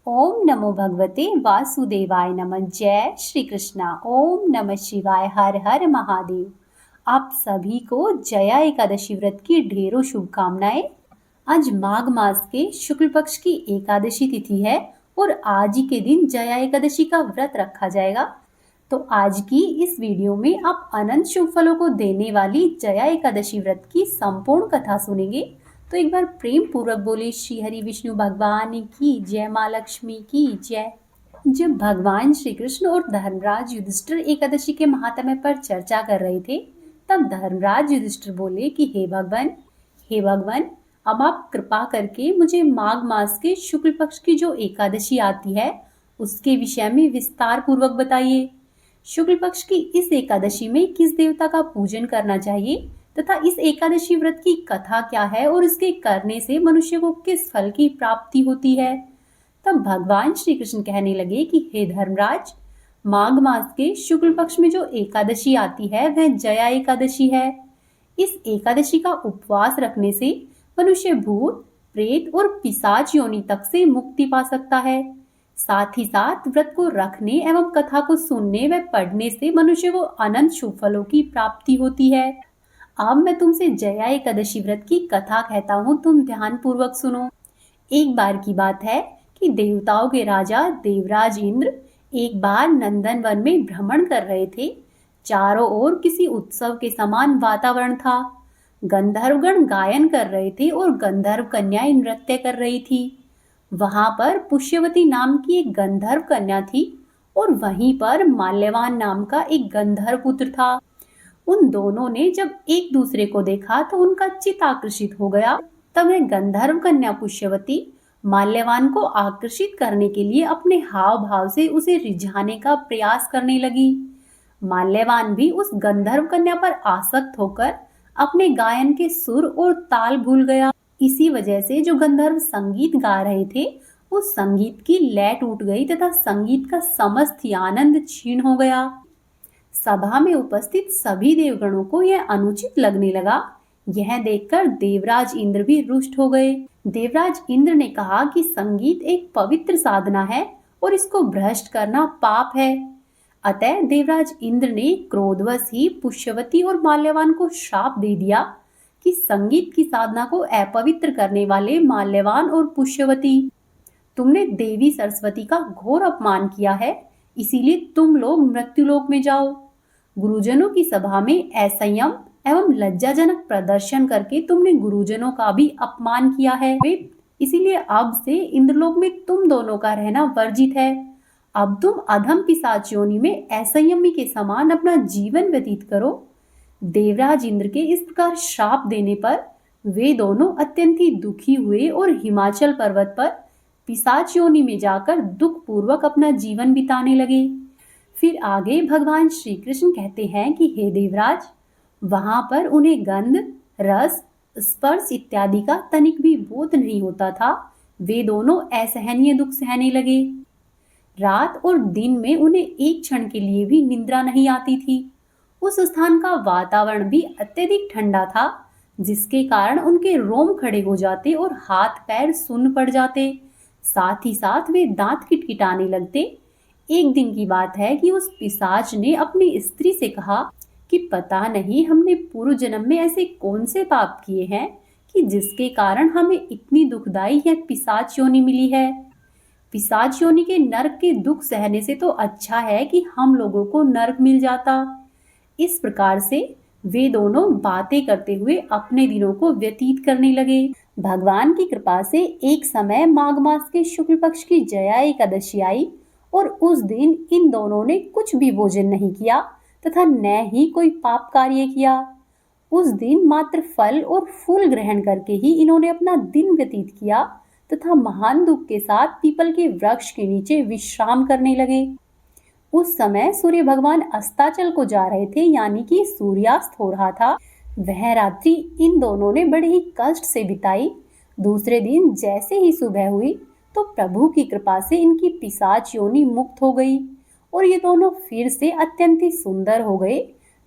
ओम नमो भगवते वासुदेवाय नमः। जय श्री कृष्णा। ओम नमः शिवाय। हर हर महादेव। आप सभी को जया एकादशी व्रत की ढेरों शुभकामनाएं। आज माघ मास के शुक्ल पक्ष की एकादशी तिथि है और आज ही के दिन जया एकादशी का व्रत रखा जाएगा। तो आज की इस वीडियो में आप अनंत शुभ फलों को देने वाली जया एकादशी व्रत की संपूर्ण कथा सुनेंगे। तो एक बार प्रेम पूर्वक बोले श्री हरि विष्णु भगवान की जय, माँ लक्ष्मी की जय। जब भगवान श्री कृष्ण और धर्मराज युधिष्ठिर एकादशी के महात्म्य पर चर्चा कर रहे थे, तब धर्मराज युधिष्ठिर बोले कि हे भगवान, अब आप कृपा करके मुझे माघ मास के शुक्ल पक्ष की जो एकादशी आती है उसके विषय में विस्तार पूर्वक बताइए। शुक्ल पक्ष की इस एकादशी में किस देवता का पूजन करना चाहिए तथा इस एकादशी व्रत की कथा क्या है और इसके करने से मनुष्य को किस फल की प्राप्ति होती है। तब भगवान श्री कृष्ण कहने लगे कि हे धर्मराज, माघ मास के शुक्ल पक्ष में जो एकादशी आती है वह जया एकादशी है। इस एकादशी का उपवास रखने से मनुष्य भूत, प्रेत और पिशाच योनि तक से मुक्ति पा सकता है। साथ ही साथ व्रत को रखने एवं कथा को सुनने व पढ़ने से मनुष्य को अनंत शुभ फलों की प्राप्ति होती है। अब मैं तुमसे जया एकादशी व्रत की कथा कहता हूँ, तुम ध्यान पूर्वक सुनो। एक बार की बात है कि देवताओं के राजा देवराज इंद्र एक बार नंदन वन में भ्रमण कर रहे थे। चारों ओर किसी उत्सव के समान वातावरण था। गंधर्वगण गायन कर रहे थे और गंधर्व कन्याएं नृत्य कर रही थी। वहां पर पुष्यवती नाम की एक गंधर्व कन्या थी और वहीं पर माल्यवान नाम का एक गंधर्व पुत्र था। उन दोनों ने जब एक दूसरे को देखा तो उनका चित्त आकर्षित हो गया। तब वह गंधर्व कन्या पुष्यवती माल्यवान को आकर्षित करने के लिए अपने हाव भाव से उसे रिझाने का प्रयास करने लगी। माल्यवान भी उस गंधर्व कन्या पर आसक्त होकर अपने गायन के सुर और ताल भूल गया। इसी वजह से जो गंधर्व संगीत गा रहे थे उस संगीत की लय टूट गई तथा संगीत का समस्त ही आनंद क्षीण हो गया। सभा में उपस्थित सभी देवगणों को यह अनुचित लगने लगा। यह देखकर देवराज इंद्र भी रुष्ट हो गए। देवराज इंद्र ने कहा कि संगीत एक पवित्र साधना है और इसको भ्रष्ट करना पाप है। अतः देवराज इंद्र ने क्रोधवश ही पुष्यवती और माल्यवान को श्राप दे दिया कि संगीत की साधना को अपवित्र करने वाले माल्यवान और पुष्यवती, तुमने देवी सरस्वती का घोर अपमान किया है, इसीलिए तुम लोग मृत्युलोक में जाओ। गुरुजनों की सभा में असंयम एवं लज्जाजनक प्रदर्शन करके तुमने गुरुजनों का भी अपमान किया है, इसीलिए अब से इंद्रलोक में तुम दोनों का रहना वर्जित है। अब तुम अधम पिशाच योनि में असंयमी के समान अपना जीवन व्यतीत करो। देवराज इंद्र के इस प्रकार श्राप देने पर वे दोनों अत्यंत ही दुखी हुए और हिमाचल पर्वत पर पिशाच योनि में जाकर दुख पूर्वक अपना जीवन बिताने लगे। फिर आगे भगवान श्री कृष्ण कहते हैं कि हे देवराज, वहां पर उन्हें गंध, रस, स्पर्श इत्यादि का तनिक भी बोध नहीं होता था। वे दोनों असहनीय दुख सहने लगे। रात और दिन में उन्हें एक क्षण के लिए भी निद्रा नहीं आती थी। उस स्थान का वातावरण भी अत्यधिक ठंडा था, जिसके कारण उनके रोम खड़े हो जाते और हाथ पैर सुन्न पड़ जाते। साथ ही साथ वे दांत किटकिटाने लगते। एक दिन की बात है कि उस पिशाच ने अपनी स्त्री से कहा कि पता नहीं हमने पूर्व जन्म में ऐसे कौन से पाप किए हैं कि जिसके कारण हमें इतनी दुखदाई यह पिशाच योनि मिली है। पिशाच योनि के नरक के दुख सहने से तो अच्छा है कि हम लोगों को नरक मिल जाता। इस प्रकार से वे दोनों बातें करते हुए अपने दिनों को व्यतीत करने लगे। भगवान की कृपा से एक समय माघ मास के शुक्ल पक्ष की जया एकादशी आई और उस दिन इन दोनों ने कुछ भी भोजन नहीं किया तथा न ही कोई पाप कार्य किया। उस दिन मात्र फल और फूल ग्रहण करके ही इन्होंने अपना दिन व्यतीत किया तथा महान दुख के साथ पीपल के वृक्ष के नीचे विश्राम करने लगे। उस समय सूर्य भगवान अस्ताचल को जा रहे थे, यानी कि सूर्यास्त हो रहा था। वह रात्रि इन दोनों ने बड़े ही कष्ट से बिताई। दूसरे दिन जैसे ही सुबह हुई तो प्रभु की कृपा से इनकी पिशाच योनि मुक्त हो गई और ये दोनों फिर से अत्यंत ही सुंदर हो गए।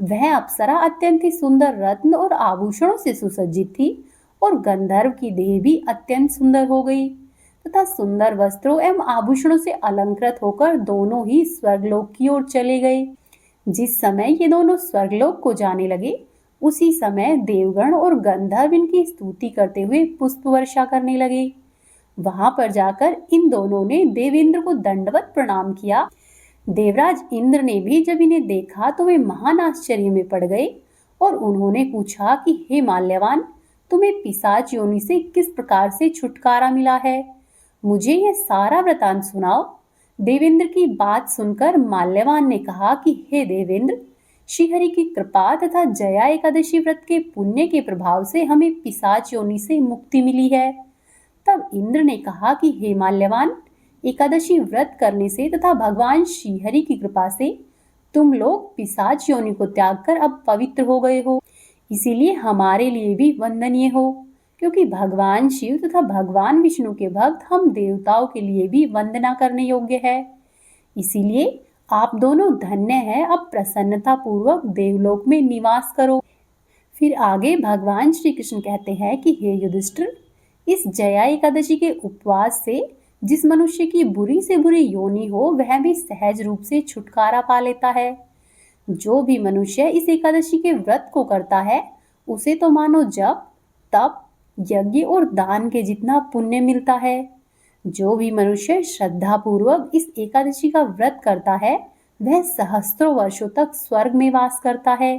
वह अप्सरा अत्यंत ही सुंदर रत्न और आभूषणों से सुसज्जित थी और गंधर्व की देह भी अत्यंत सुंदर हो गई। तथा सुंदर वस्त्रों एवं आभूषणों से अलंकृत होकर दोनों ही स्वर्गलोक की ओर चले गए। जिस समय ये दोनों स्वर्गलोक को जाने लगे, उसी समय देवगण और गंधर्व इनकी स्तुति करते हुए पुष्प वर्षा करने लगे। वहां पर जाकर इन दोनों ने देवेंद्र को दंडवत प्रणाम किया। देवराज इंद्र ने भी जब इन्हें देखा तो वे महान आश्चर्य में पड़ गए और उन्होंने पूछा कि हे माल्यवान, तुम्हें पिशाच योनि से किस प्रकार से छुटकारा मिला है? मुझे यह सारा वृतांत सुनाओ। देवेंद्र की बात सुनकर माल्यवान ने कहा कि हे देवेंद्र, श्रीहरि की कृपा तथा जया एकादशी व्रत के पुण्य के प्रभाव से हमें पिशाच योनि से मुक्ति मिली है। तब इंद्र ने कहा कि हे माल्यवान, एकादशी व्रत करने से तथा भगवान श्रीहरि की कृपा से तुम लोग पिशाच योनि को त्याग कर अब पवित्र हो गए हो। इसीलिए हमारे लिए भी वंदनीय हो, क्योंकि भगवान शिव तथा भगवान विष्णु के भक्त हम देवताओं के लिए भी वंदना करने योग्य है। इसीलिए आप दोनों धन्य हैं, अब प्रसन्नता पूर्वक देवलोक में निवास करो। फिर आगे भगवान श्री कृष्ण कहते हैं कि हे युधिष्ठिर, इस जया एकादशी के उपवास से जिस मनुष्य की बुरी से बुरी योनि हो, वह भी सहज रूप से छुटकारा पा लेता है। जो भी मनुष्य इस एकादशी के व्रत को करता है, उसे तो मानो जप, तप, यज्ञ और दान के जितना पुण्य मिलता है। जो भी मनुष्य श्रद्धा पूर्वक इस एकादशी का व्रत करता है, वह सहस्त्रों वर्षों तक स्वर्ग में वास करता है।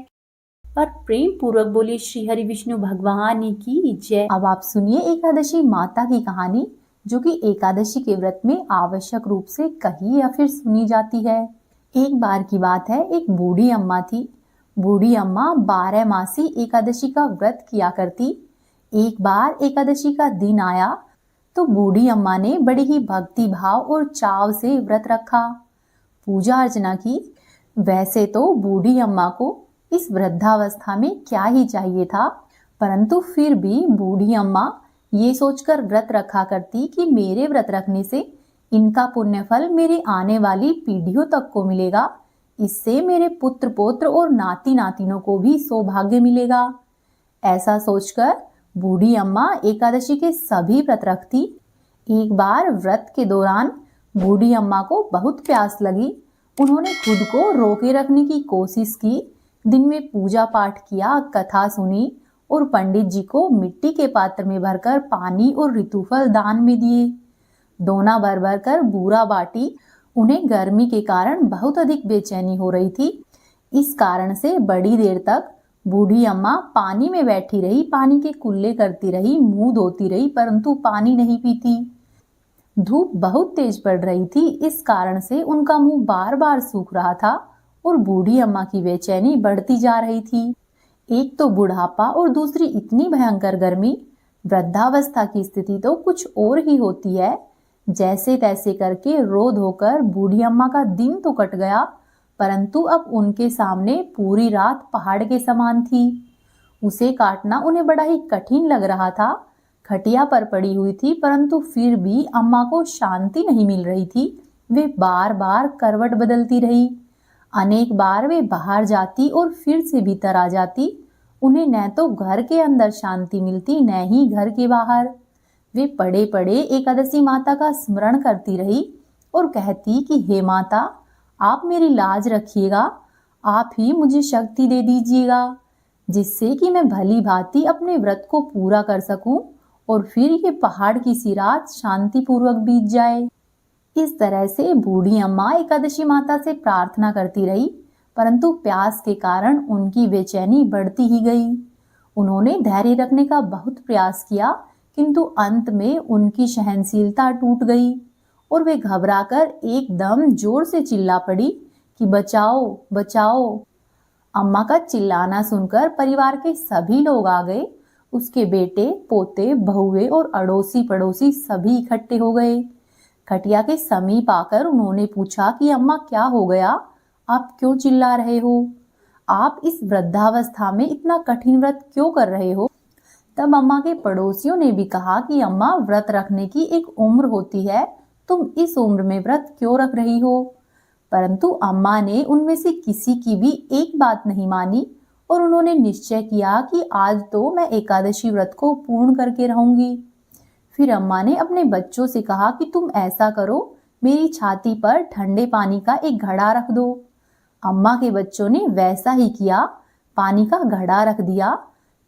और प्रेम पूर्वक बोलिए श्री हरि विष्णु भगवान की जय। अब आप सुनिए एकादशी माता की कहानी, जो कि एकादशी के व्रत में आवश्यक रूप से कही या फिर सुनी जाती है। एक बार की बात है, एक बूढ़ी अम्मा थी। बूढ़ी अम्मा 12 मासी एकादशी का व्रत किया करती। एक बार एकादशी का दिन आया तो बूढ़ी अम्मा ने बड़ी ही भक्ति भाव और चाव से व्रत रखा, पूजा अर्चना की। वैसे तो बूढ़ी अम्मा को इस वृद्धावस्था में क्या ही चाहिए था, परंतु फिर भी बूढ़ी अम्मा ये सोचकर व्रत रखा करती कि मेरे व्रत रखने से इनका पुण्य फल मेरे आने वाली पीढ़ियों तक को मिलेगा। इससे मेरे पुत्र पौत्र और नाती नातिनों को भी सौभाग्य मिलेगा। ऐसा सोचकर बूढ़ी अम्मा एकादशी के सभी व्रत रखती। एक बार व्रत के दौरान बूढ़ी अम्मा को बहुत प्यास लगी। उन्होंने खुद को रोके रखने की कोशिश की। दिन में पूजा पाठ किया, कथा सुनी और पंडित जी को मिट्टी के पात्र में भरकर पानी और ऋतुफल दान में दिए। दोना भर भर कर बूरा बाटी। उन्हें गर्मी के कारण बहुत अधिक बेचैनी हो रही थी। इस कारण से बड़ी देर तक बूढ़ी अम्मा पानी में बैठी रही, पानी के कुल्ले करती रही, मुंह धोती रही, परंतु पानी नहीं पीती। धूप बहुत तेज पड़ रही थी, इस कारण से उनका मुंह बार बार सूख रहा था और बूढ़ी अम्मा की बेचैनी बढ़ती जा रही थी। एक तो बुढ़ापा और दूसरी इतनी भयंकर गर्मी। वृद्धावस्था की स्थिति तो कुछ और ही होती है। जैसे तैसे करके रो धोकर बूढ़ी अम्मा का दिन तो कट गया, परंतु अब उनके सामने पूरी रात पहाड़ के समान थी। उसे काटना उन्हें बड़ा ही कठिन लग रहा था। खटिया पर पड़ी हुई थी, परंतु फिर भी अम्मा को शांति नहीं मिल रही थी। वे बार बार करवट बदलती रही। अनेक बार वे बाहर जाती और फिर से भीतर आ जाती। उन्हें न तो घर के अंदर शांति मिलती, न ही घर के बाहर। वे पड़े पड़े एकादशी माता का स्मरण करती रही और कहती कि हे माता, आप मेरी लाज रखिएगा, आप ही मुझे शक्ति दे दीजिएगा, जिससे कि मैं भली भांति अपने व्रत को पूरा कर सकूं और फिर ये पहाड़ की सी रात शांति पूर्वक बीत जाए। इस तरह से बूढ़ी अम्मा एकादशी माता से प्रार्थना करती रही, परंतु प्यास के कारण उनकी बेचैनी बढ़ती ही गई। उन्होंने धैर्य रखने का बहुत प्रयास किया, किंतु अंत में उनकी सहनशीलता टूट गई और वे घबराकर एकदम जोर से चिल्ला पड़ी कि बचाओ बचाओ। अम्मा का चिल्लाना सुनकर परिवार के सभी लोग आ गए। उसके बेटे, पोते, बहुए और अड़ोसी पड़ोसी सभी इकट्ठे हो गए। खटिया के समीप आकर उन्होंने पूछा कि अम्मा क्या हो गया, आप क्यों चिल्ला रहे हो? आप इस वृद्धावस्था में इतना कठिन व्रत क्यों कर रहे हो? तब अम्मा के पड़ोसियों ने भी कहा कि अम्मा, व्रत रखने की एक उम्र होती है, तुम इस उम्र में व्रत क्यों रख रही हो? परंतु अम्मा ने उनमें से किसी की भी एक बात नहीं मानी और उन्होंने निश्चय किया कि आज तो मैं एकादशी व्रत को पूर्ण करके रहूंगी। फिर अम्मा ने अपने बच्चों से कहा कि तुम ऐसा करो, मेरी छाती पर ठंडे पानी का एक घड़ा रख दो। अम्मा के बच्चों ने वैसा ही किया, पानी का घड़ा रख दिया।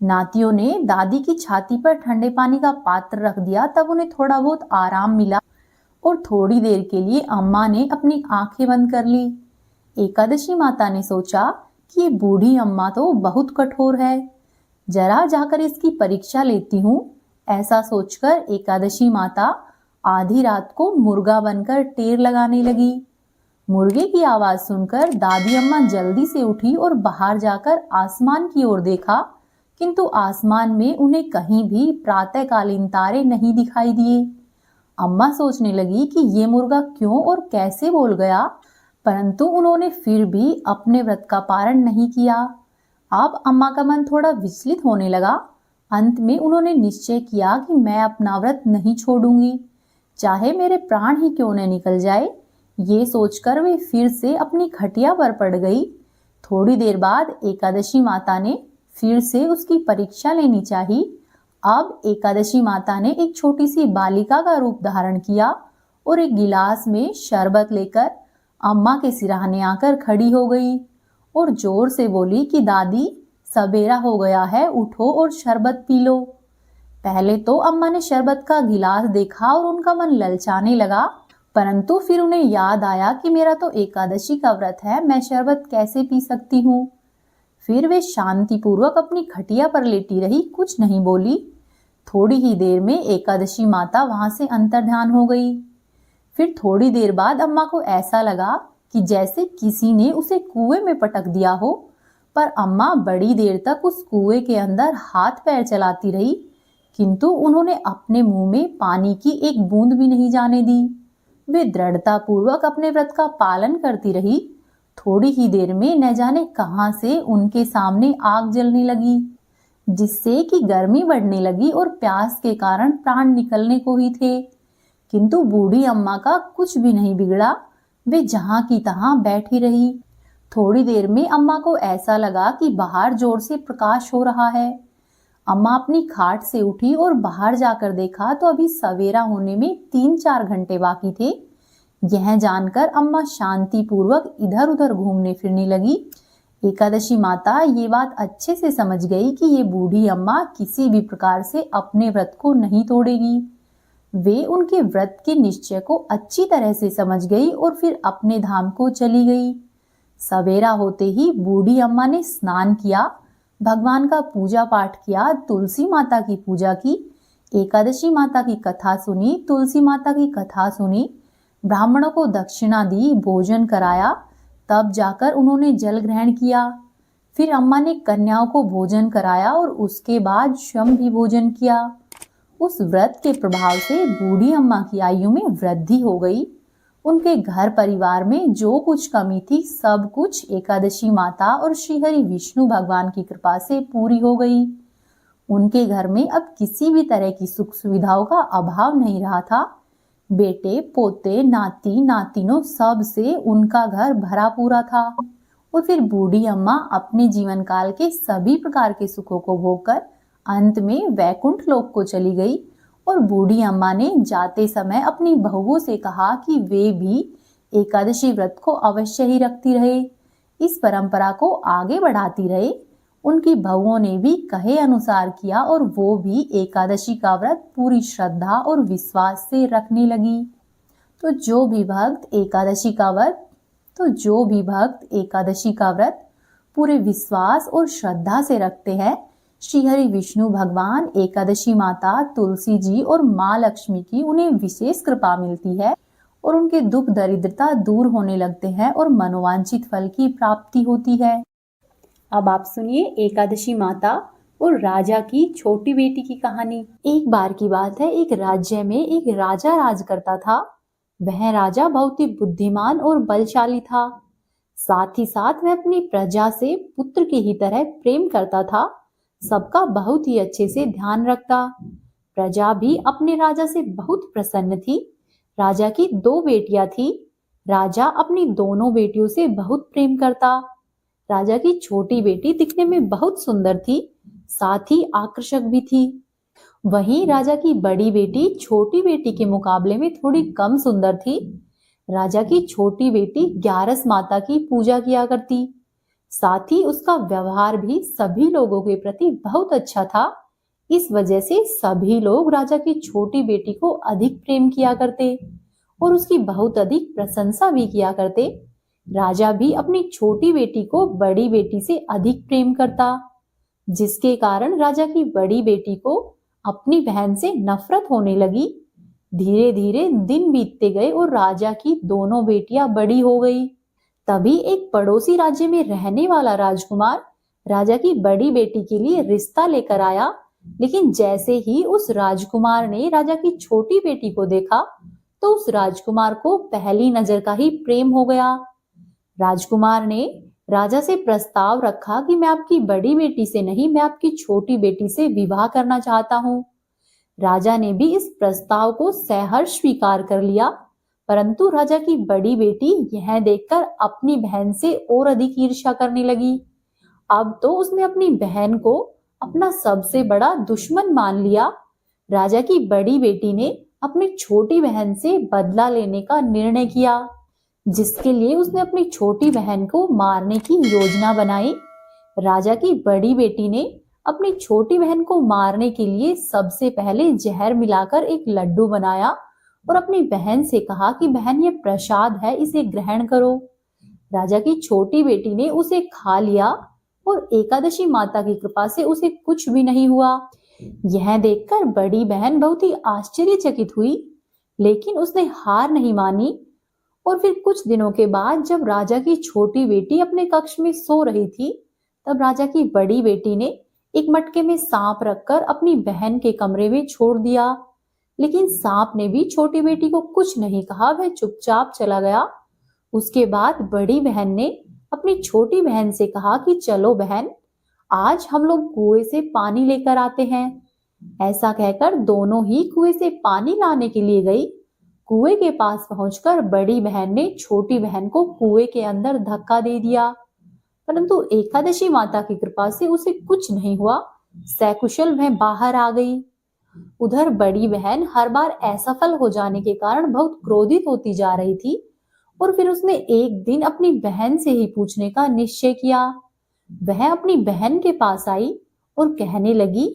नातियों ने दादी की छाती पर ठंडे पानी का पात्र रख दिया। तब उन्हें थोड़ा बहुत आराम मिला और थोड़ी देर के लिए अम्मा ने अपनी आंखें बंद कर ली। एकादशी माता ने सोचा कि ये बूढ़ी अम्मा तो बहुत कठोर है, जरा जाकर इसकी परीक्षा लेती हूँ। ऐसा सोचकर एकादशी माता आधी रात को मुर्गा बनकर टेर लगाने लगी। मुर्गे की आवाज सुनकर दादी अम्मा जल्दी से उठी और बाहर जाकर आसमान की ओर देखा, किंतु आसमान में उन्हें कहीं भी प्रातःकालीन तारे नहीं दिखाई दिए। अम्मा सोचने लगी कि ये मुर्गा क्यों और कैसे बोल गया, परंतु उन्होंने फिर भी अपने व्रत का पारण नहीं किया। अब अम्मा का मन थोड़ा विचलित होने लगा। अंत में उन्होंने निश्चय किया कि मैं अपना व्रत नहीं छोड़ूंगी, चाहे मेरे प्राण ही क्यों न निकल जाए। ये सोचकर वे फिर से अपनी खटिया पर पड़ गई। थोड़ी देर बाद एकादशी माता ने फिर से उसकी परीक्षा लेनी चाहिए। अब एकादशी माता ने एक छोटी सी बालिका का रूप धारण किया और एक गिलास में शरबत लेकर अम्मा के सिरहाने आकर खड़ी हो गई और जोर से बोली कि दादी, सवेरा हो गया है, उठो और शरबत पी लो। पहले तो अम्मा ने शरबत का गिलास देखा और उनका मन ललचाने लगा, परंतु फिर उन्हें याद आया कि मेरा तो एकादशी का व्रत है, मैं शरबत कैसे पी सकती हूँ। फिर वे शांतिपूर्वक अपनी खटिया पर लेटी रही, कुछ नहीं बोली। थोड़ी ही देर में एकादशी माता वहां से अंतर्ध्यान हो गई। फिर थोड़ी देर बाद अम्मा को ऐसा लगा कि जैसे किसी ने उसे कुएं में पटक दिया हो, पर अम्मा बड़ी देर तक उस कुएं के अंदर हाथ पैर चलाती रही, किंतु उन्होंने अपने मुंह में पानी की एक बूंद भी नहीं जाने दी। वे दृढ़ता पूर्वक अपने व्रत का पालन करती रही। थोड़ी ही देर में न जाने कहां से उनके सामने आग जलने लगी, जिससे कि गर्मी बढ़ने लगी और प्यास के कारण प्राण निकलने को ही थे। किंतु बूढ़ी अम्मा का कुछ भी नहीं बिगड़ा, वे जहां की तहां बैठी रही। थोड़ी देर में अम्मा को ऐसा लगा कि बाहर जोर से प्रकाश हो रहा है। अम्मा अपनी खाट से उठी और बाहर जाकर देखा तो अभी सवेरा होने में 3-4 घंटे बाकी थे। यह जानकर अम्मा शांति पूर्वक इधर उधर घूमने फिरने लगी। एकादशी माता ये बात अच्छे से समझ गई कि ये बूढ़ी अम्मा किसी भी प्रकार से अपने व्रत को नहीं तोड़ेगी। वे उनके व्रत के निश्चय को अच्छी तरह से समझ गई और फिर अपने धाम को चली गई। सवेरा होते ही बूढ़ी अम्मा ने स्नान किया, भगवान का पूजा पाठ किया, तुलसी माता की पूजा की, एकादशी माता की कथा सुनी, तुलसी माता की कथा सुनी, ब्राह्मणों को दक्षिणा दी, भोजन कराया, तब जाकर उन्होंने जल ग्रहण किया। फिर अम्मा ने कन्याओं को भोजन कराया और उसके बाद स्वयं भी भोजन किया। उस व्रत के प्रभाव से बूढ़ी अम्मा की आयु में वृद्धि हो गई। उनके घर परिवार में जो कुछ कमी थी, सब कुछ एकादशी माता और श्री हरि विष्णु भगवान की कृपा से पूरी हो गई। उनके घर में अब किसी भी तरह की सुख सुविधाओं का अभाव नहीं रहा था। बेटे, पोते, नाती, नातिनों, सब से उनका घर भरा पूरा था। और फिर बूढ़ी अम्मा अपने जीवन काल के सभी प्रकार के सुखों को भोगकर अंत में वैकुंठ लोक को चली गई। और बूढ़ी अम्मा ने जाते समय अपनी बहुओं से कहा कि वे भी एकादशी व्रत को अवश्य ही रखती रहे, इस परंपरा को आगे बढ़ाती रहे। उनकी बहुओं ने भी कहे अनुसार किया और वो भी एकादशी का व्रत पूरी श्रद्धा और विश्वास से रखने लगी। तो जो भी भक्त एकादशी का व्रत पूरे विश्वास और श्रद्धा से रखते हैं, श्री हरि विष्णु भगवान, एकादशी माता, तुलसी जी और माँ लक्ष्मी की उन्हें विशेष कृपा मिलती है और उनके दुख दरिद्रता दूर होने लगते हैं और मनोवांछित फल की प्राप्ति होती है। अब आप सुनिए एकादशी माता और राजा की छोटी बेटी की कहानी। एक बार की बात है, एक राज्य में एक राजा राज करता था। वह राजा बहुत ही बुद्धिमान और बलशाली था। साथ ही साथ वह अपनी प्रजा से पुत्र की ही तरह प्रेम करता था, सबका बहुत ही अच्छे से ध्यान रखता। प्रजा भी अपने राजा से बहुत प्रसन्न थी। राजा की 2 बेटियां थी। राजा अपनी दोनों बेटियों से बहुत प्रेम करता। राजा की छोटी बेटी दिखने में बहुत सुंदर थी, साथ ही आकर्षक भी थी। वहीं राजा की बड़ी बेटी छोटी बेटी के मुकाबले में थोड़ी कम सुंदर थी। राजा की छोटी बेटी ग्यारस माता की पूजा किया करती। साथ ही उसका व्यवहार भी सभी लोगों के प्रति बहुत अच्छा था। इस वजह से सभी लोग राजा की छोटी बेटी को अधिक प्रेम किया करते और उसकी बहुत अधिक प्रशंसा भी किया करते। राजा भी अपनी छोटी बेटी को बड़ी बेटी से अधिक प्रेम करता, जिसके कारण राजा की बड़ी बेटी को अपनी बहन से नफरत होने लगी। धीरे धीरे दिन बीतते गए और राजा की दोनों बेटियां बड़ी हो गई। तभी एक पड़ोसी राज्य में रहने वाला राजकुमार राजा की बड़ी बेटी के लिए रिश्ता लेकर आया। लेकिन जैसे ही उस राजकुमार ने राजा की छोटी बेटी को देखा, तो उस राजकुमार को पहली नजर का ही प्रेम हो गया। राजकुमार ने राजा से प्रस्ताव रखा कि मैं आपकी बड़ी बेटी से नहीं, मैं आपकी छोटी बेटी से विवाह करना चाहता हूँ। राजा ने भी इस प्रस्ताव को सहर्ष स्वीकार कर लिया, परंतु राजा की बड़ी बेटी यह देखकर अपनी बहन से और अधिक ईर्ष्या करने लगी। अब तो उसने अपनी बहन को अपना सबसे बड़ा दुश्मन मान लिया। राजा की बड़ी बेटी ने अपनी छोटी बहन से बदला लेने का निर्णय किया, जिसके लिए उसने अपनी छोटी बहन को मारने की योजना बनाई। राजा की बड़ी बेटी ने अपनी छोटी बहन को मारने के लिए सबसे पहले जहर मिलाकर एक लड्डू बनाया और अपनी बहन से कहा कि बहन, ये प्रसाद है, इसे ग्रहण करो। राजा की छोटी बेटी ने उसे खा लिया और एकादशी माता की कृपा से उसे कुछ भी नहीं हुआ। यह देखकर बड़ी बहन बहुत ही आश्चर्यचकित हुई, लेकिन उसने हार नहीं मानी। और फिर कुछ दिनों के बाद जब राजा की छोटी बेटी अपने कक्ष में सो रही थी, तब राजा की बड़ी बेटी ने एक मटके में सांप रखकर अपनी बहन के कमरे में छोड़ दिया। लेकिन सांप ने भी छोटी बेटी को कुछ नहीं कहा, वह चुपचाप चला गया। उसके बाद बड़ी बहन ने अपनी छोटी बहन से कहा कि चलो बहन, आज हम लोग कुएं से पानी लेकर आते हैं। ऐसा कहकर दोनों ही कुएं से पानी लाने के लिए गई। कुएं के पास पहुंचकर बड़ी बहन ने छोटी बहन को कुएं के अंदर धक्का दे दिया, परंतु एकादशी माता की कृपा से उसे कुछ नहीं हुआ। सकुशल वह बाहर आ गई। उधर बड़ी बहन हर बार असफल हो जाने के कारण बहुत क्रोधित होती जा रही थी और फिर उसने एक दिन अपनी बहन से ही पूछने का निश्चय किया। वह अपनी बहन के पास आई और कहने लगी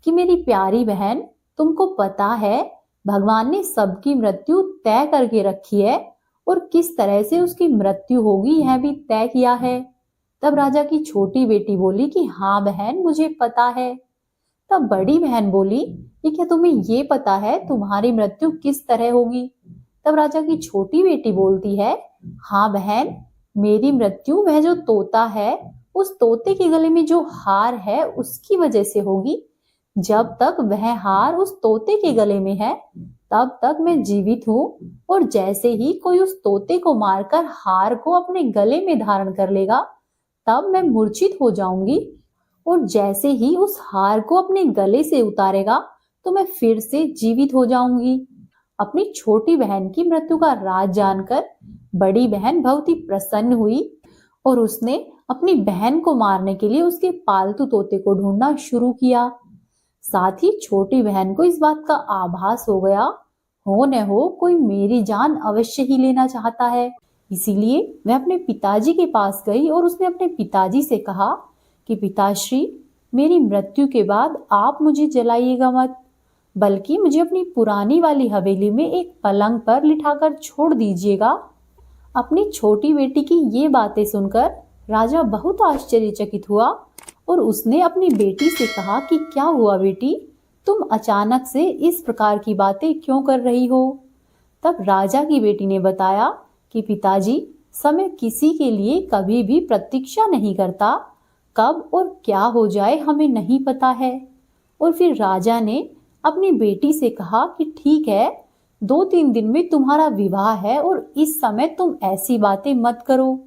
कि मेरी प्यारी बहन, तुमको पता है भगवान ने सबकी मृत्यु तय करके रखी है और किस तरह से उसकी मृत्यु होगी यह भी तय किया है। तब राजा की छोटी बेटी बोली कि हाँ बहन, मुझे पता है। तब बड़ी बहन बोली कि क्या तुम्हें ये पता है तुम्हारी मृत्यु किस तरह होगी? तब राजा की छोटी बेटी बोलती है, हाँ बहन, मेरी मृत्यु वह जो तोता है, उस तोते के गले में जो हार है उसकी वजह से होगी। जब तक वह हार उस तोते के गले में है, तब तक मैं जीवित हूँ, और जैसे ही कोई उस तोते को मारकर हार को अपने गले में धारण कर लेगा, तब मैं मूर्छित हो जाऊंगी, और जैसे ही उस हार को अपने गले से उतारेगा तो मैं फिर से जीवित हो जाऊंगी। अपनी छोटी बहन की मृत्यु का राज जानकर बड़ी बहन बहुत ही प्रसन्न हुई और उसने अपनी बहन को मारने के लिए उसके पालतू तोते को ढूंढना शुरू किया। साथ ही छोटी बहन को इस बात का आभास हो गया, हो न हो कोई मेरी जान अवश्य ही लेना चाहता है। इसीलिए वह अपने पिताजी के पास गई और उसने अपने पिताजी से कहा कि पिताश्री, मेरी मृत्यु के बाद आप मुझे जलाइएगा मत, बल्कि मुझे अपनी पुरानी वाली हवेली में एक पलंग पर लिटाकर छोड़ दीजिएगा। अपनी छोटी बेटी की ये बातें सुनकर राजा बहुत आश्चर्यचकित हुआ और उसने अपनी बेटी से कहा कि क्या हुआ बेटी, तुम अचानक से इस प्रकार की बातें क्यों कर रही हो? तब राजा की बेटी ने बताया कि पिताजी, समय किसी के लिए कभी भी प्रतीक्षा नहीं करता, कब और क्या हो जाए हमें नहीं पता है। और फिर राजा ने अपनी बेटी से कहा कि ठीक है, 2-3 दिन में तुम्हारा विवाह है और इस समय तुम ऐसी बातें मत करो।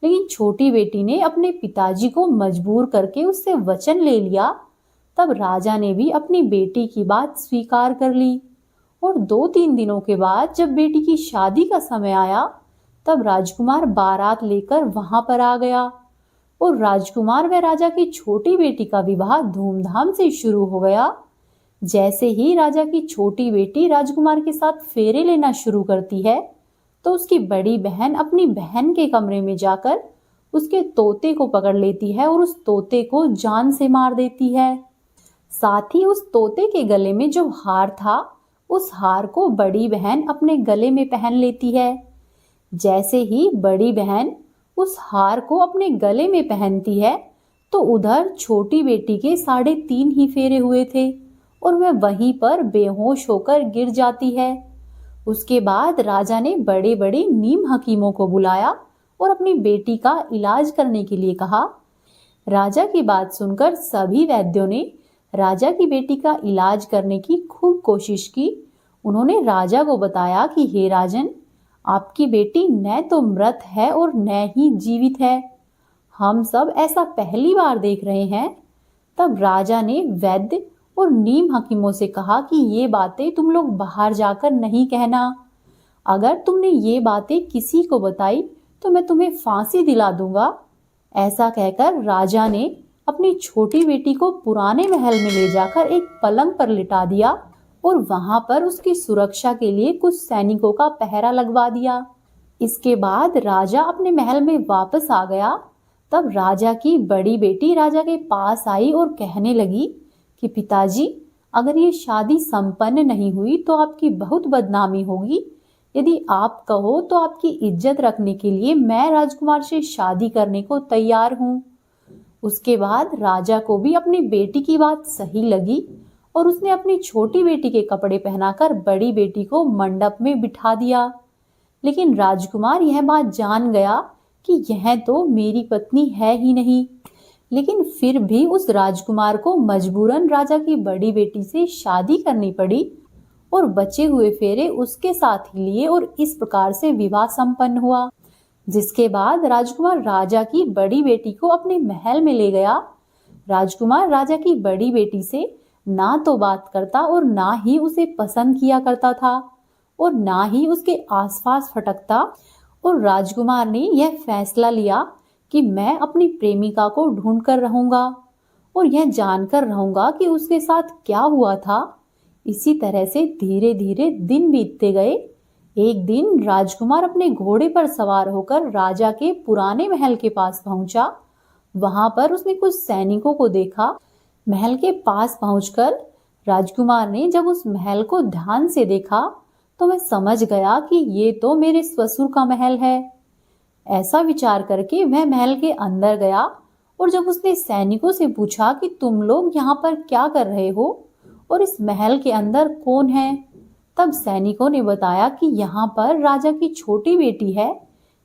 लेकिन छोटी बेटी ने अपने पिताजी को मजबूर करके उससे वचन ले लिया। तब राजा ने भी अपनी बेटी की बात स्वीकार कर ली और 2-3 दिनों के बाद जब बेटी की शादी का समय आया, तब राजकुमार बारात लेकर वहां पर आ गया और राजकुमार व राजा की छोटी बेटी का विवाह धूमधाम से शुरू हो गया। जैसे ही राजा की छोटी बेटी राजकुमार के साथ फेरे लेना शुरू करती है, तो उसकी बड़ी बहन अपनी बहन के कमरे में जाकर उसके तोते को पकड़ लेती है और उस तोते को जान से मार देती है। साथ ही उस तोते के गले में जो हार था, उस हार को बड़ी बहन अपने गले में पहन लेती है। जैसे ही बड़ी बहन उस हार को अपने गले में पहनती है, तो उधर छोटी बेटी के 3.5 ही फेरे हुए थे और वह वहीं पर बेहोश होकर गिर जाती है। उसके बाद राजा ने बड़े बड़े नीम हकीमों को बुलाया और अपनी बेटी का इलाज करने के लिए कहा। राजा की बात सुनकर सभी वैद्यों ने राजा की बेटी का इलाज करने की खूब कोशिश की। उन्होंने राजा को बताया कि हे राजन, आपकी बेटी न तो मृत है और न ही जीवित है। हम सब ऐसा पहली बार देख रहे हैं। तब राजा ने वैद्य और नीम हकीमों से कहा कि ये बातें तुम लोग बाहर जाकर नहीं कहना। अगर तुमने ये बातें किसी को बताई तो मैं तुम्हें फांसी दिला दूंगा। ऐसा कहकर राजा ने अपनी छोटी बेटी को पुराने महल में ले जाकर एक पलंग पर लिटा दिया और वहां पर उसकी सुरक्षा के लिए कुछ सैनिकों का पहरा लगवा दिया। इसके बाद राजा अपने महल में वापस आ गया। तब राजा की बड़ी बेटी राजा के पास आई और कहने लगी कि पिताजी, अगर ये शादी संपन्न नहीं हुई तो आपकी बहुत बदनामी होगी। यदि आप कहो तो आपकी इज्जत रखने के लिए मैं राजकुमार से शादी करने को तैयार हूँ। उसके बाद राजा को भी अपनी बेटी की बात सही लगी और उसने अपनी छोटी बेटी के कपड़े पहनाकर बड़ी बेटी को मंडप में बिठा दिया। लेकिन राजकुमार यह बात जान गया कि यह तो मेरी पत्नी है ही नहीं। लेकिन फिर भी उस राजकुमार को मजबूरन राजा की बड़ी बेटी से शादी करनी पड़ी और बचे हुए फेरे उसके साथ ही लिए और इस प्रकार से विवाह संपन्न हुआ। जिसके बाद राजकुमार राजा की बड़ी बेटी को अपने महल में ले गया। राजकुमार राजा की बड़ी बेटी से ना तो बात करता और ना ही उसे पसंद किया करता था और ना ही उसके आसपास फटकता। और राजकुमार ने यह फैसला लिया कि मैं अपनी प्रेमिका को ढूंढ कर रहूंगा और यह जानकर रहूंगा कि उसके साथ क्या हुआ था। इसी तरह से धीरे धीरे दिन बीतते गए। एक दिन राजकुमार अपने घोड़े पर सवार होकर राजा के पुराने महल के पास पहुंचा। वहां पर उसने कुछ सैनिकों को देखा। महल के पास पहुंचकर राजकुमार ने जब उस महल को ध्यान से देखा तो वह समझ गया कि ये तो मेरे ससुर का महल है। ऐसा विचार करके वह महल के अंदर गया और जब उसने सैनिकों से पूछा कि तुम लोग यहाँ पर क्या कर रहे हो और इस महल के अंदर कौन है, तब सैनिकों ने बताया कि यहाँ पर राजा की छोटी बेटी है।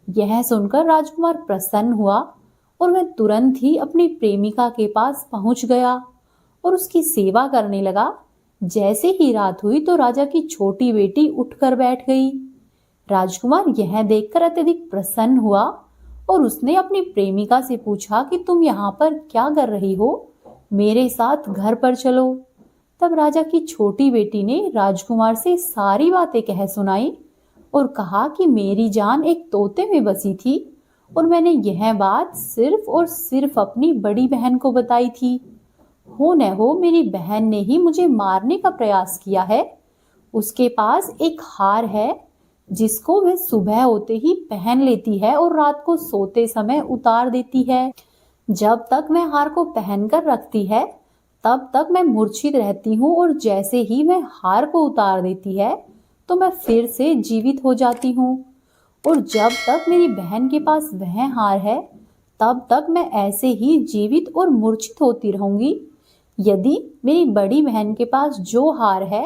यह सुनकर राजकुमार प्रसन्न हुआ और वह तुरंत ही अपनी प्रेमिका के पास पहुंच गया और उसकी सेवा करने लगा। जैसे ही रात हुई तो राजा की छोटी बेटी उठकर बैठ गई। राजकुमार यह देखकर अत्यधिक प्रसन्न हुआ और उसने अपनी प्रेमिका से पूछा कि तुम यहाँ पर क्या कर रही हो, मेरे साथ घर पर चलो। तब राजा की छोटी बेटी ने राजकुमार से सारी बातें कह सुनाई और कहा कि मेरी जान एक तोते में बसी थी और मैंने यह बात सिर्फ और सिर्फ अपनी बड़ी बहन को बताई थी। हो न हो मेरी बहन ने ही मुझे मारने का प्रयास किया है। उसके पास एक हार है जिसको वह सुबह होते ही पहन लेती है और रात को सोते समय उतार देती है। जब तक वह हार को पहनकर रखती है तब तक मैं मूर्छित रहती हूँ और जैसे ही वह हार को उतार देती है तो मैं फिर से जीवित हो जाती हूँ। और जब तक मेरी बहन के पास वह हार है तब तक मैं ऐसे ही जीवित और मूर्छित होती रहूंगी। यदि मेरी बड़ी बहन के पास जो हार है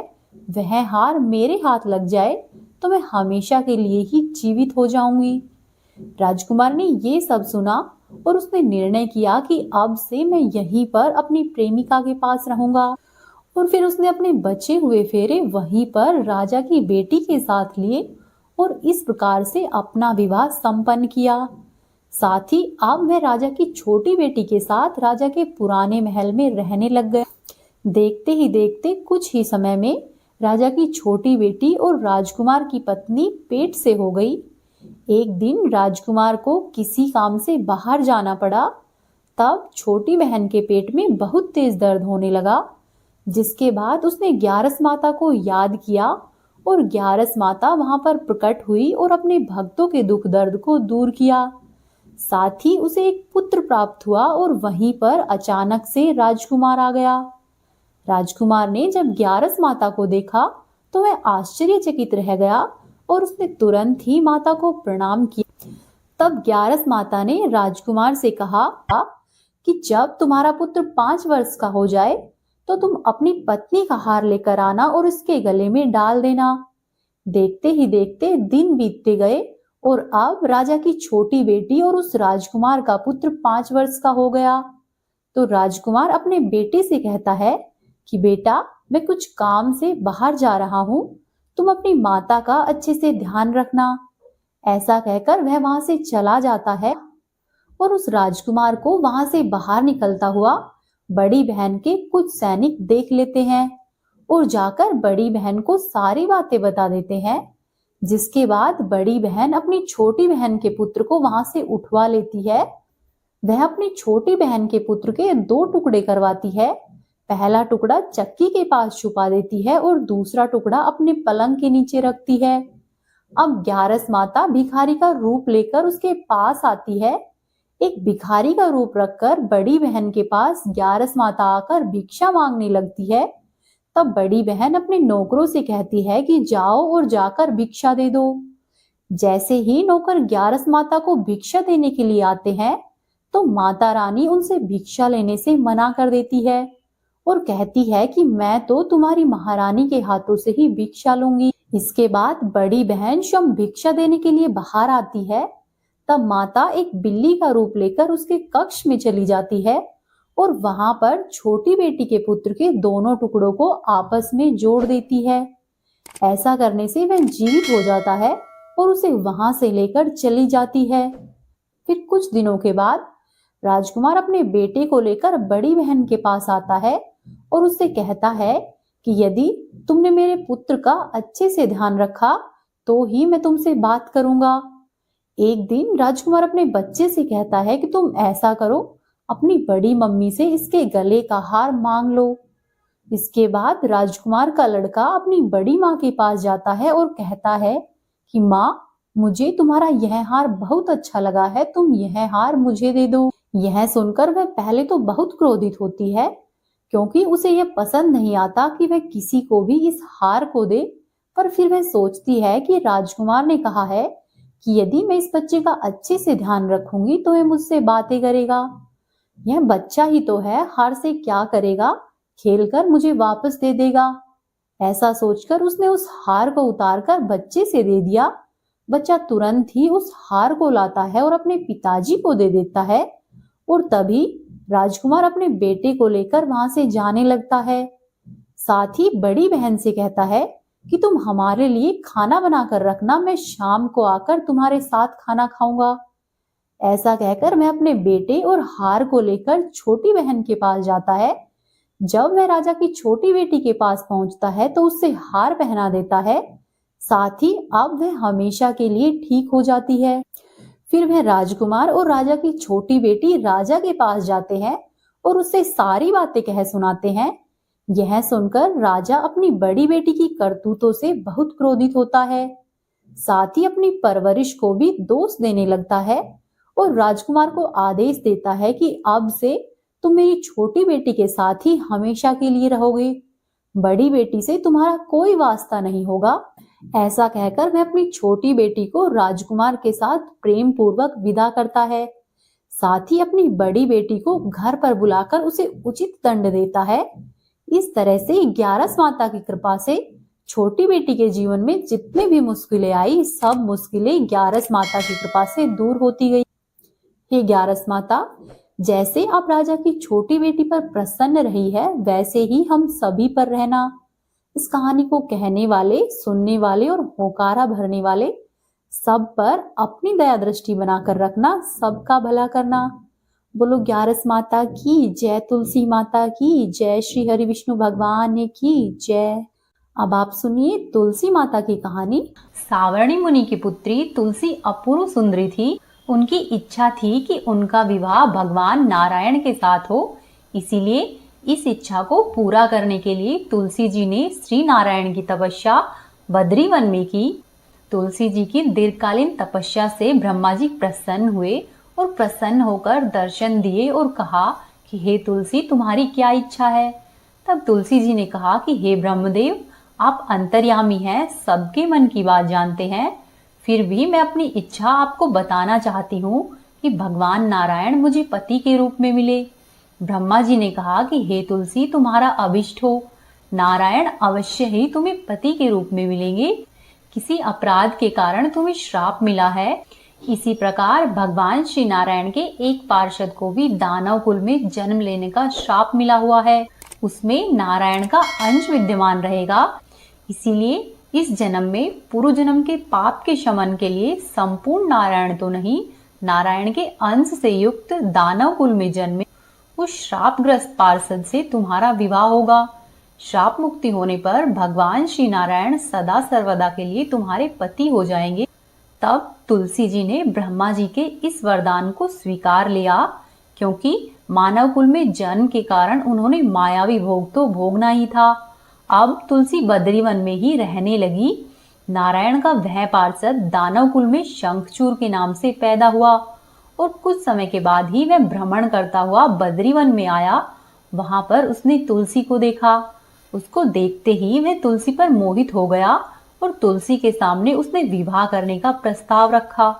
वह हार मेरे हाथ लग जाए तो मैं हमेशा के लिए ही जीवित हो जाऊंगी। राजकुमार ने ये सब सुना और उसने निर्णय किया कि अब से मैं यहीं पर अपनी प्रेमिका के पास रहूंगा। और फिर उसने अपने बचे हुए फेरे वहीं पर राजा की बेटी के साथ लिए और इस प्रकार से अपना विवाह संपन्न किया। साथ ही अब वह राजा की छोटी बेटी के साथ राजा के पुराने महल में रहने लग गए। देखते ही देखते कुछ ही समय में राजा की छोटी बेटी और राजकुमार की पत्नी पेट से हो गई। एक दिन राजकुमार को किसी काम से बाहर जाना पड़ा। तब छोटी बहन के पेट में बहुत तेज दर्द होने लगा। जिसके बाद उसने ग्यारस माता को याद किया और ग्यारस माता वहां पर प्रकट हुई और अपने भक्तों के दुख दर्द को दूर किया। साथ ही उसे एक पुत्र प्राप्त हुआ और वहीं पर अचानक से राजकुमार आ गया। राजकुमार ने जब ग्यारस माता को देखा तो वह आश्चर्यचकित रह गया और उसने तुरंत ही माता को प्रणाम किया। तब ग्यारस माता ने राजकुमार से कहा कि जब तुम्हारा पुत्र 5 वर्ष का हो जाए तो तुम अपनी पत्नी का हार लेकर आना और उसके गले में डाल देना। देखते ही देखते दिन बीतते गए और अब राजा की छोटी बेटी और उस राजकुमार का पुत्र 5 वर्ष का हो गया। तो राजकुमार अपने बेटे से कहता है कि बेटा, मैं कुछ काम से बाहर जा रहा हूँ, तुम अपनी माता का अच्छे से ध्यान रखना। ऐसा कहकर वह वहां से चला जाता है और उस राजकुमार को वहां से बाहर निकलता हुआ बड़ी बहन के कुछ सैनिक देख लेते हैं और जाकर बड़ी बहन को सारी बातें बता देते हैं। जिसके बाद बड़ी बहन अपनी छोटी बहन के पुत्र को वहां से उठवा लेती है। वह अपनी छोटी बहन के पुत्र के 2 टुकड़े करवाती है। पहला टुकड़ा चक्की के पास छुपा देती है और दूसरा टुकड़ा अपने पलंग के नीचे रखती है। अब ग्यारस माता भिखारी का रूप लेकर उसके पास आती है। एक भिखारी का रूप रखकर बड़ी बहन के पास ग्यारस माता आकर भिक्षा मांगने लगती है। तब बड़ी बहन अपने नौकरों से कहती है कि जाओ और जाकर भिक्षा दे दो। जैसे ही नौकर ग्यारस माता को भिक्षा देने के लिए आते हैं तो माता रानी उनसे भिक्षा लेने से मना कर देती है और कहती है कि मैं तो तुम्हारी महारानी के हाथों से ही भिक्षा लूंगी। इसके बाद बड़ी बहन जब भिक्षा देने के लिए बाहर आती है तब माता एक बिल्ली का रूप लेकर उसके कक्ष में चली जाती है और वहां पर छोटी बेटी के पुत्र के दोनों टुकड़ों को आपस में जोड़ देती है। ऐसा करने से वह जीवित हो जाता है और उसे वहां से लेकर चली जाती है। फिर कुछ दिनों के बाद राजकुमार अपने बेटे को लेकर बड़ी बहन के पास आता है और उससे कहता है कि यदि तुमने मेरे पुत्र का अच्छे से ध्यान रखा तो ही मैं तुमसे बात करूंगा। एक दिन राजकुमार अपने बच्चे से कहता है कि तुम ऐसा करो, अपनी बड़ी मम्मी से इसके गले का हार मांग लो। इसके बाद राजकुमार का लड़का अपनी बड़ी माँ के पास जाता है और कहता है कि माँ, मुझे तुम्हारा यह हार बहुत अच्छा लगा है, तुम यह हार मुझे दे दो। यह सुनकर वह पहले तो बहुत क्रोधित होती है क्योंकि उसे यह पसंद नहीं आता कि वह किसी को भी इस हार को दे। पर फिर वह सोचती है कि राजकुमार ने कहा है कि यदि मैं इस बच्चे का अच्छे से ध्यान रखूंगी तो वह मुझसे बातें करेगा। यह बच्चा ही तो है, हार से क्या करेगा, खेलकर मुझे वापस दे देगा। ऐसा सोचकर उसने उस हार को उतारकर बच्चे से दे दिया। बच्चा तुरंत ही उस हार को लाता है और अपने पिताजी को दे देता है और तभी राजकुमार अपने बेटे को लेकर वहां से जाने लगता है। साथ ही बड़ी बहन से कहता है कि तुम हमारे लिए खाना बनाकर रखना, मैं शाम को आकर तुम्हारे साथ खाना खाऊंगा। ऐसा कहकर मैं अपने बेटे और हार को लेकर छोटी बहन के पास जाता है। जब वह राजा की छोटी बेटी के पास पहुंचता है तो उससे हार पहना देता है। साथ ही अब वह हमेशा के लिए ठीक हो जाती है। फिर वह राजकुमार और राजा की छोटी बेटी राजा के पास जाते हैं और उससे सारी बातें कह सुनाते हैं। यह सुनकर राजा अपनी बड़ी बेटी की करतूतों से बहुत क्रोधित होता है। साथ ही अपनी परवरिश को भी दोष देने लगता है और राजकुमार को आदेश देता है कि अब से तुम मेरी छोटी बेटी के साथ ही हमेशा के लिए रहोगे, बड़ी बेटी से तुम्हारा कोई वास्ता नहीं होगा। ऐसा कहकर वह अपनी छोटी बेटी को राजकुमार के साथ प्रेम पूर्वक विदा करता है। साथ ही अपनी बड़ी बेटी को घर पर बुलाकर उसे उचित दंड देता है। इस तरह से ग्यारस माता की कृपा से छोटी बेटी के जीवन में जितने भी मुश्किलें आई, सब मुश्किलें ग्यारस माता की कृपा से दूर होती गई। हे ग्यारस माता, जैसे आप राजा की छोटी बेटी पर प्रसन्न रही है वैसे ही हम सभी पर रहना। इस कहानी को कहने वाले, सुनने वाले और होकारा भरने वाले सब पर अपनी दया दृष्टि बनाकर रखना, सबका भला करना। बोलो ग्यारस माता की जय, तुलसी माता की जय, श्री हरि विष्णु भगवान की जय। अब आप सुनिए तुलसी माता की कहानी। सावर्णी मुनि की पुत्री तुलसी अपूर्व सुंदरी थी। उनकी इच्छा थी कि उनका विवाह भगवान नारायण के साथ हो, इसीलिए इस इच्छा को पूरा करने के लिए तुलसी जी ने श्री नारायण की तपस्या बद्री वन में की। तुलसी जी की दीर्घकालीन तपस्या से ब्रह्मा जी प्रसन्न हुए और प्रसन्न होकर दर्शन दिए और कहा कि हे तुलसी, तुम्हारी क्या इच्छा है। तब तुलसी जी ने कहा कि हे ब्रह्मदेव, आप अंतर्यामी हैं, सबके मन की बात जानते हैं, फिर भी मैं अपनी इच्छा आपको बताना चाहती हूँ कि भगवान नारायण मुझे पति के रूप में मिले। ब्रह्मा जी ने कहा कि हे तुलसी, तुम्हारा अभिष्ट हो, नारायण अवश्य ही तुम्हें पति के रूप में मिलेंगे। किसी अपराध के कारण तुम्हें श्राप मिला है। इसी प्रकार भगवान श्री नारायण के एक पार्षद को भी दानव कुल में जन्म लेने का श्राप मिला हुआ है। उसमें नारायण का अंश विद्यमान रहेगा। इसीलिए इस जन्म में पूर्व जन्म के पाप के शमन के लिए संपूर्ण नारायण तो नहीं, नारायण के अंश से युक्त दानव कुल में जन्मे उस श्रापग्रस्त पार्षद से तुम्हारा विवाह होगा। श्राप मुक्ति होने पर भगवान श्री नारायण सदा सर्वदा के लिए तुम्हारे पति हो जाएंगे। तब तुलसी जी ने ब्रह्मा जी के इस वरदान को स्वीकार लिया, क्योंकि मानव कुल में जन्म के कारण उन्होंने मायावी भोग तो भोगना ही था। अब तुलसी बद्री वन में ही रहने लगी। नारायण का वह पार्षद दानव कुल में शंखचूर के नाम से पैदा हुआ और कुछ समय के बाद ही वह भ्रमण करता हुआ बद्री वन में आया। वहां पर उसने तुलसी को देखा। उसको देखते ही वह तुलसी पर मोहित हो गया और तुलसी के सामने उसने विवाह करने का प्रस्ताव रखा।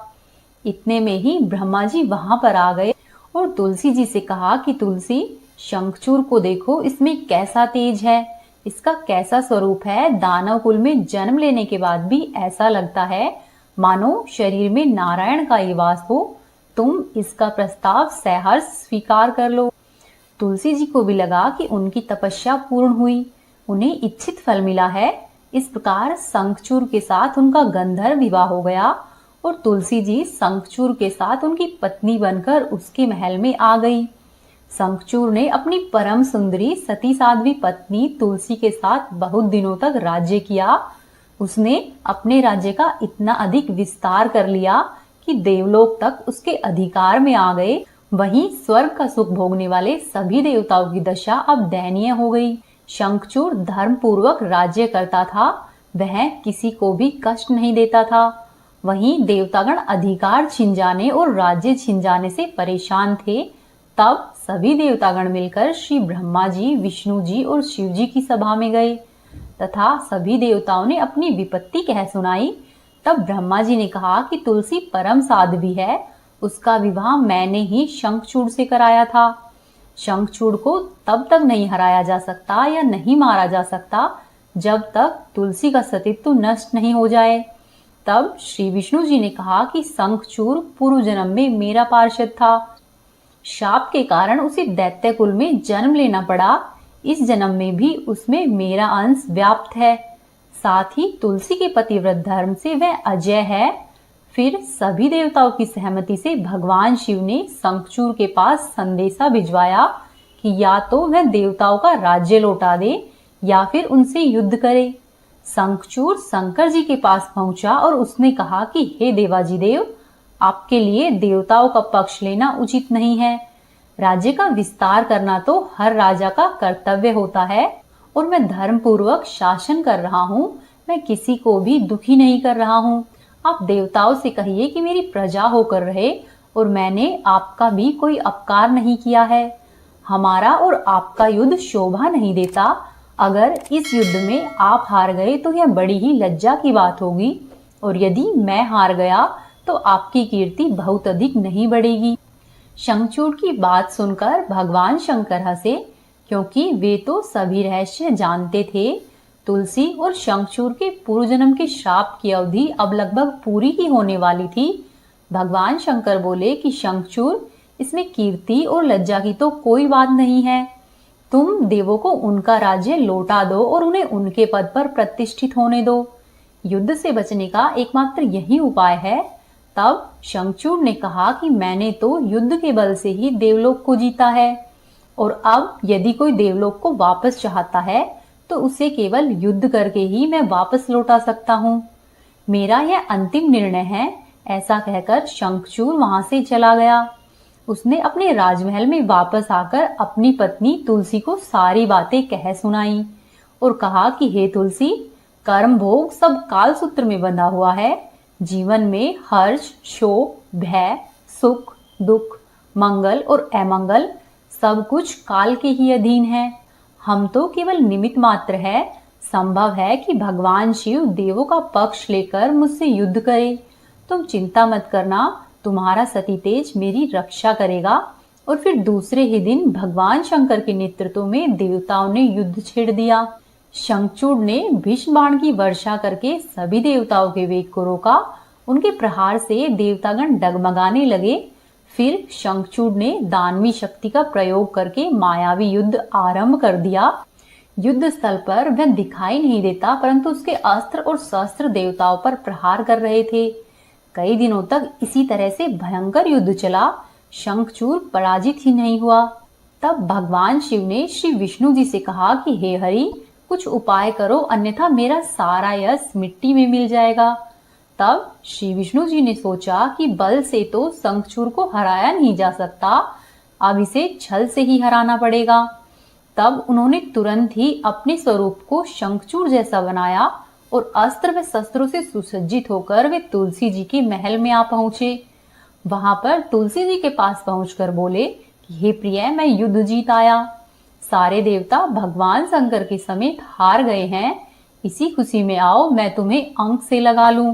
इतने में ही ब्रह्मा जी वहां पर आ गए और तुलसी जी से कहा कि तुलसी, शंखचूर को देखो, इसमें कैसा तेज है, इसका कैसा स्वरूप है। दानव कुल में जन्म लेने के बाद भी ऐसा लगता है मानो शरीर में नारायण का ही वास हो। तुम इसका प्रस्ताव सहर्ष स्वीकार कर लो। तुलसी जी को भी लगा कि उनकी तपस्या पूर्ण हुई, उन्हें इच्छित फल मिला है। इस प्रकार शंखचूर के साथ उनका गंधर्व विवाह हो गया और तुलसी जी शंखचूर के साथ उनकी पत्नी बनकर उसके महल में आ गई। शंखचूर ने अपनी परम सुंदरी सती साध्वी पत्नी तुलसी के साथ बहुत दिनों तक राज्य किया। उसने अपने राज्य का इतना अधिक विस्तार कर लिया कि देवलोक तक उसके अधिकार में आ गए। वहीं स्वर्ग का सुख भोगने वाले सभी देवताओं की दशा अब दयनीय हो गई। शंखचूर धर्म पूर्वक राज्य करता था, वह किसी को भी कष्ट नहीं देता था। वहीं देवतागण अधिकार छिन जाने और राज्य छिन जाने से परेशान थे। तब सभी देवतागण मिलकर श्री ब्रह्मा जी, विष्णु जी और शिव जी की सभा में गए तथा सभी देवताओं ने अपनी विपत्ति कह सुनाई। तब ब्रह्मा जी ने कहा कि तुलसी परम साध्वी है, उसका विवाह मैंने ही शंखचूड़ से कराया था। शंखचूड़ को तब तक नहीं हराया जा सकता या नहीं मारा जा सकता जब तक तुलसी का सतीत्व नष्ट नहीं हो जाए। तब श्री विष्णु जी ने कहा कि शंखचूड़ पूर्व जन्म में मेरा पार्षद था। शाप के कारण उसे दैत्य कुल में जन्म लेना पड़ा। इस जन्म में भी उसमें मेरा अंश व्याप्त है। साथ ही तुलसी के पतिव्रत धर्म से वह अजय है। फिर सभी देवताओं की सहमति से भगवान शिव ने शंखचूड़ के पास संदेशा भिजवाया कि या तो वह देवताओं का राज्य लौटा दे या फिर उनसे युद्ध करे। शंखचूड़ शंकर जी के पास पहुंचा और उसने कहा कि हे देवाजी देव, आपके लिए देवताओं का पक्ष लेना उचित नहीं है। राज्य का विस्तार करना तो हर राजा का कर्तव्य होता है और मैं धर्म पूर्वक शासन कर रहा हूँ। मैं किसी को भी दुखी नहीं कर रहा हूँ। आप देवताओं से कहिए कि मेरी प्रजा होकर रहे और मैंने आपका भी कोई अपकार नहीं किया है। हमारा और आपका युद्ध शोभा नहीं देता। अगर इस युद्ध में आप हार गए तो यह बड़ी ही लज्जा की बात होगी और यदि मैं हार गया तो आपकी कीर्ति बहुत अधिक नहीं बढ़ेगी। शंखचूड़ की बात सुनकर भगवान शंकर हंसे, क्योंकि वे तो सभी रहस्य जानते थे। तुलसी और शंखचूड़ के पूर्व जन्म के श्राप की अवधि अब लगभग पूरी ही होने वाली थी। भगवान शंकर बोले कि शंखचूड़, इसमें कीर्ति और लज्जा की तो कोई बात नहीं है। तुम देवों को उनका राज्य लौटा दो और उन्हें उनके पद पर प्रतिष्ठित होने दो। युद्ध से बचने का एकमात्र यही उपाय है। तब शंखचूड़ ने कहा कि मैंने तो युद्ध के बल से ही देवलोक को जीता है और अब यदि कोई देवलोक को वापस चाहता है तो उसे केवल युद्ध करके ही मैं वापस लौटा सकता हूँ। मेरा यह अंतिम निर्णय है। ऐसा कहकर शंखचूड़ वहां से चला गया। उसने अपने राजमहल में वापस आकर अपनी पत्नी तुलसी को सारी बातें कह सुनाई और कहा कि हे तुलसी, कर्म भोग सब काल सूत्र में बंधा हुआ है। जीवन में हर्ष, शोक, भय, सुख, दुख, मंगल और अमंगल सब कुछ काल के ही अधीन है। हम तो केवल निमित्त मात्र है। संभव है कि भगवान शिव देवों का पक्ष लेकर मुझसे युद्ध करे। तुम चिंता मत करना, तुम्हारा सती तेज मेरी रक्षा करेगा। और फिर दूसरे ही दिन भगवान शंकर के नेतृत्व में देवताओं ने युद्ध छेड़ दिया। शंखचूड़ ने भीष्म बाण की वर्षा करके सभी देवताओं के वेग को रोका। उनके प्रहार से देवतागण डगमगाने लगे। फिर शंखचूड़ ने दानवी शक्ति का प्रयोग करके मायावी युद्ध आरंभ कर दिया। युद्ध स्थल पर वह दिखाई नहीं देता, परंतु उसके अस्त्र और शस्त्र देवताओं पर प्रहार कर रहे थे। कई दिनों तक इसी तरह से भयंकर युद्ध चला। शंखचूड़ पराजित ही नहीं हुआ। तब भगवान शिव ने श्री विष्णु जी से कहा कि हे हरि, कुछ उपाय करो, अन्यथा मेरा सारा यश मिट्टी में मिल जाएगा। तब श्री विष्णु जी ने सोचा कि बल से तो शंखचूड़ को हराया नहीं जा सकता, अब इसे छल से ही हराना पड़ेगा। तब उन्होंने तुरंत ही अपने स्वरूप को शंखचूड़ जैसा बनाया और अस्त्र व शस्त्रों से सुसज्जित होकर वे तुलसी जी के महल में आ पहुंचे। वहां पर तुलसी जी के पास पहुंचकर बोले कि हे प्रिय, मैं युद्ध जीत आया। सारे देवता भगवान शंकर के समेत हार गए हैं। इसी खुशी में आओ, मैं तुम्हें अंक से लगा लूं।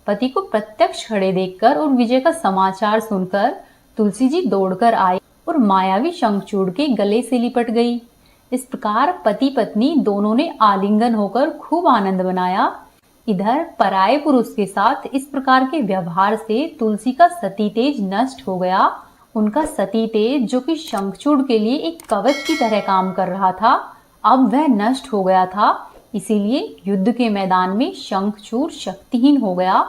पति को प्रत्यक्ष खड़े देखकर और विजय का समाचार सुनकर तुलसी जी दौड़कर आई और मायावी शंखचूड़ के गले से लिपट गई। इस प्रकार पति पत्नी दोनों ने आलिंगन होकर खूब आनंद मनाया। इधर पराये पुरुष के साथ इस प्रकार के व्यवहार से तुलसी का सती तेज नष्ट हो गया। उनका सती तेज, जो कि शंखचूड़ के लिए एक कवच की तरह काम कर रहा था, अब वह नष्ट हो गया था। इसीलिए युद्ध के मैदान में शंखचूड़ शक्तिहीन हो गया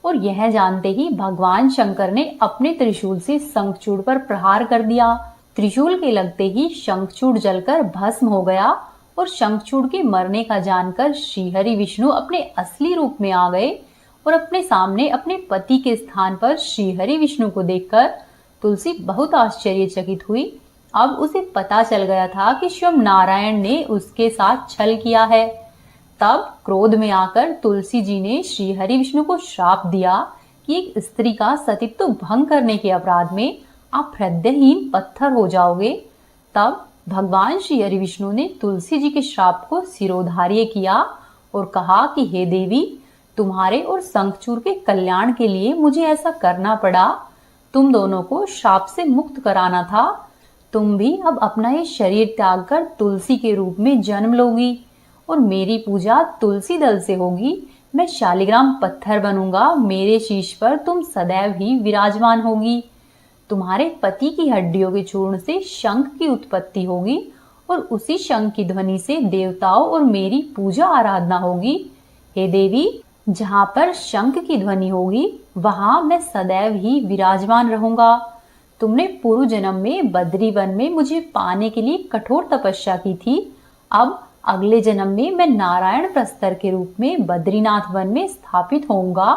और यह जानते ही भगवान शंकर ने अपने त्रिशूल से शंखचूड़ पर प्रहार कर दिया। त्रिशूल के लगते ही शंखचूड़ जलकर भस्म हो गया और शंखचूड़ के मरने का जानकर श्रीहरि विष्णु अपने असली रूप में आ गए और अपने सामने अपने पति के स्थान पर श्रीहरि विष्णु को देखकर तुलसी बहुत आश्चर्यचकित हुई। अब उसे पता चल गया था कि स्वयं नारायण ने उसके साथ छल किया है। तब क्रोध में आकर तुलसी जी ने श्रीहरि विष्णु को श्राप दिया कि एक स्त्री का सतीत्व भंग करने के अपराध में आप हृदयहीन पत्थर हो जाओगे। तब भगवान श्री हरि विष्णु ने तुलसी जी के श्राप को सिरोधार्य किया और कहा कि हे देवी, तुम्हारे और शंखचूड़ के कल्याण के लिए मुझे ऐसा करना पड़ा। तुम दोनों को श्राप से मुक्त कराना था। तुम भी अब अपना ये शरीर त्याग कर तुलसी के रूप में जन्म लोगी और मेरी पूजा तुलसी दल से होगी। मैं शालिग्राम पत्थर बनूंगा, मेरे शीश पर तुम सदैव ही विराजमान होगी। तुम्हारे पति की हड्डियों के चूर्ण से शंख की उत्पत्ति होगी और उसी शंख की ध्वनि से देवताओं और मेरी पूजा आराधना होगी। हे देवी, जहाँ पर शंख की ध्वनि होगी वहां मैं सदैव ही विराजमान रहूंगा। तुमने पूर्व जन्म में बद्री वन में मुझे पाने के लिए कठोर तपस्या की थी। अब अगले जन्म में मैं नारायण प्रस्तर के रूप में बद्रीनाथ वन में स्थापित होऊंगा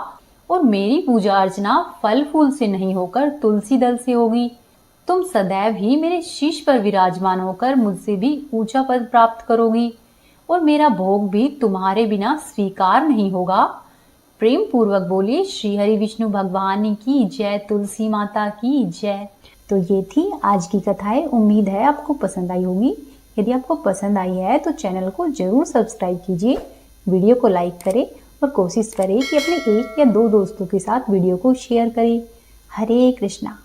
और मेरी पूजा अर्चना फल फूल से नहीं होकर तुलसी दल से होगी। तुम सदैव ही मेरे शीश पर विराजमान होकर मुझसे भी ऊंचा पद प्राप्त करोगी और मेरा भोग भी तुम्हारे बिना स्वीकार नहीं होगा। प्रेम पूर्वक बोलिए श्री हरि विष्णु भगवान की जय, तुलसी माता की जय। तो ये थी आज की कथाएं। उम्मीद है आपको पसंद आई होगी। यदि आपको पसंद आई है तो चैनल को जरूर सब्सक्राइब कीजिए, वीडियो को लाइक करें और कोशिश करें कि अपने 1 या 2 दोस्तों के साथ वीडियो को शेयर करें। हरे कृष्णा।